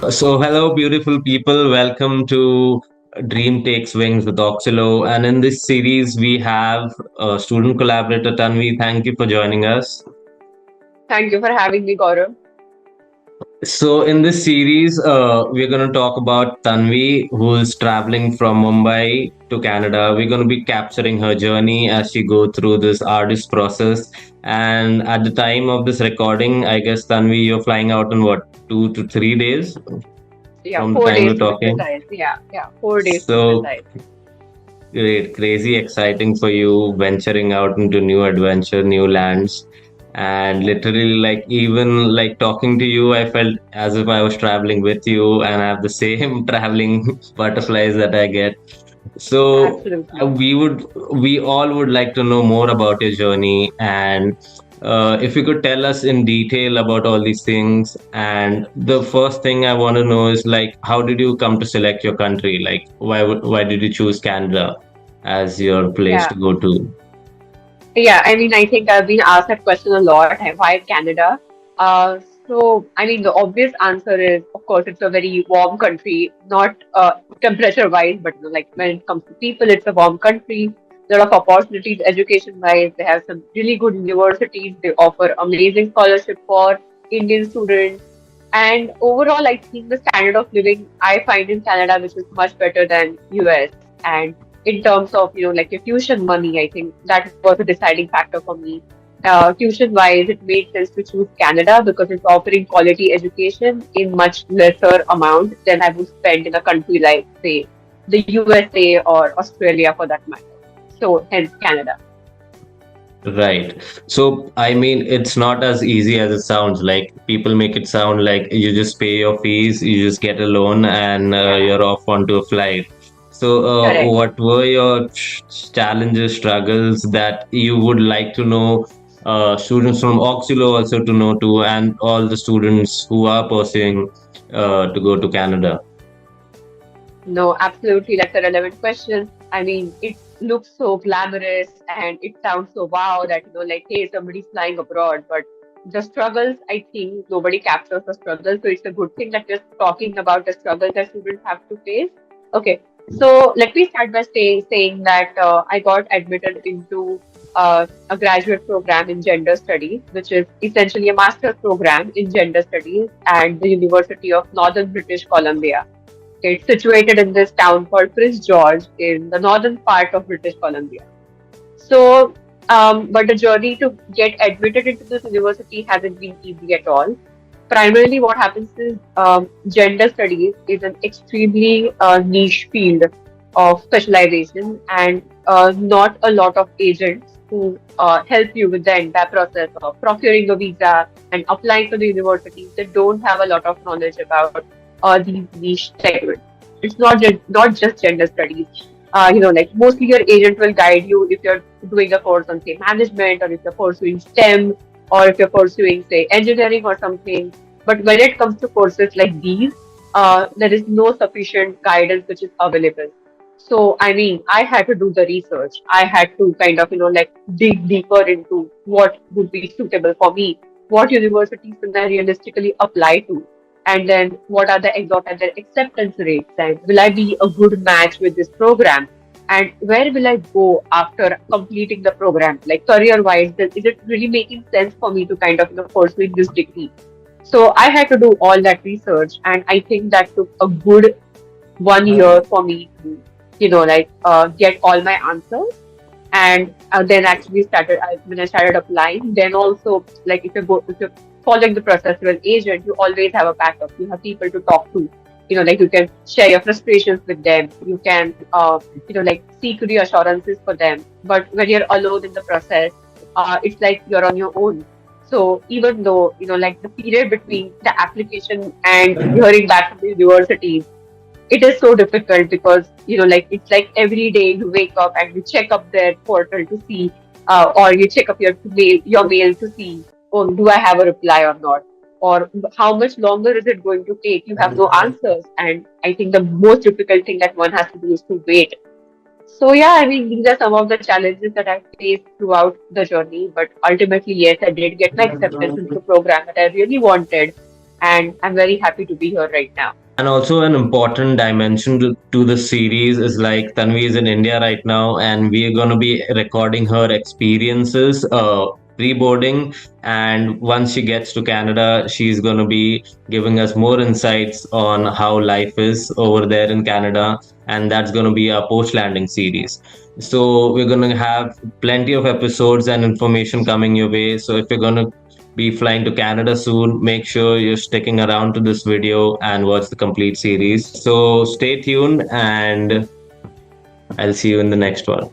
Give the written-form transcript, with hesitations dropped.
Hello, beautiful people. Welcome to Dream Takes Wings with Auxilo. And in this series, we have student collaborator Tanvi. Thank you for joining us. Thank you for having me, Gaurav. In this series, we're going to talk about Tanvi, who is traveling from Mumbai to Canada. We're going to be capturing her journey as she go through this artist process. And at the time of this recording, I guess Tanvi, you're flying out in what, 2 to 3 days Yeah, from the four time we're days to be talking? precise. Yeah, 4 days to be So precise. great, crazy exciting for you venturing out into new adventure, new lands. And literally, like, even like talking to you, I felt as if I was traveling with you and I have the same traveling butterflies that I get. So Absolutely. we all would like to know more about your journey, and if you could tell us in detail about all these things. And the first thing I want to know is like, how did you come to select your country? Like, why did you choose Canada as your place to Yeah. go to? Yeah, I mean, I think I've been asked that question a lot. Why Canada? I mean, the obvious answer is, of course, it's a very warm country, not temperature-wise, but like when it comes to people, it's a warm country. A lot of opportunities, education-wise. They have some really good universities. They offer amazing scholarship for Indian students. And overall, I think the standard of living I find in Canada, which is much better than US. And in terms of, like your tuition money, I think that was a deciding factor for me. Tuition wise, it made sense to choose Canada because it's offering quality education in much lesser amount than I would spend in a country like, say, the USA or Australia for that matter. So, hence Canada. Right. So, I mean, it's not as easy as it sounds. Like, people make it sound like you just pay your fees, you just get a loan, and Yeah, you're off onto a flight. So, correct. what were your challenges, struggles that you would like to know? Students from Auxilo also to know too, and all the students who are pursuing to go to Canada. No, absolutely. That's a relevant question. I mean, it looks so glamorous and it sounds so wow that, like, hey, somebody's flying abroad. But the struggles, I think nobody captures the struggles. So it's a good thing that we're talking about the struggles that students have to face. Okay. So let me start by saying that I got admitted into a graduate program in gender studies, which is essentially a master's program in gender studies at the University of Northern British Columbia. It's situated in this town called Prince George in the northern part of British Columbia. But the journey to get admitted into this university hasn't been easy at all. Primarily, what happens is gender studies is an extremely niche field of specialization, and not a lot of agents who help you with the entire process of procuring a visa and applying to the universities. They don't have a lot of knowledge about these niche segments. It's not just gender studies. Like mostly your agent will guide you if you're doing a course on, say, management, or if you're pursuing STEM, or if you're pursuing, say, engineering or something. But when it comes to courses like these, there is no sufficient guidance which is available. So, I mean, I had to do the research. I had to kind of, like dig deeper into what would be suitable for me, what universities can I realistically apply to, and then what are their acceptance rates, and will I be a good match with this program, and where will I go after completing the program, like career wise, is it really making sense for me to kind of pursue this degree. So I had to do all that research, and I think that took a good 1 year for me to get all my answers. And then actually when I started applying. Then also, like, if you're following the process with an agent, you always have a backup. You have people to talk to. Like you can share your frustrations with them. You can like seek reassurances for them. But when you're alone in the process, it's like you're on your own. So even though like the period between the application and hearing back from the universities, it is so difficult because like it's like every day you wake up and you check up their portal to see, or you check up your mail to see, oh, do I have a reply or not, or how much longer is it going to take. You have no answers, and I think the most difficult thing that one has to do is to wait. So yeah, I mean, these are some of the challenges that I faced throughout the journey, but ultimately, yes, I did get my acceptance into the program that I really wanted. and I'm very happy to be here right now. And also an important dimension to the series is like Tanvi is in India right now, and we are going to be recording her experiences pre-boarding. And once she gets to Canada, she's going to be giving us more insights on how life is over there in Canada, and that's going to be our post-landing series. So we're going to have plenty of episodes and information coming your way. So if you're going to be flying to Canada soon, make sure you're sticking around to this video and watch the complete series. So stay tuned, and I'll see you in the next one.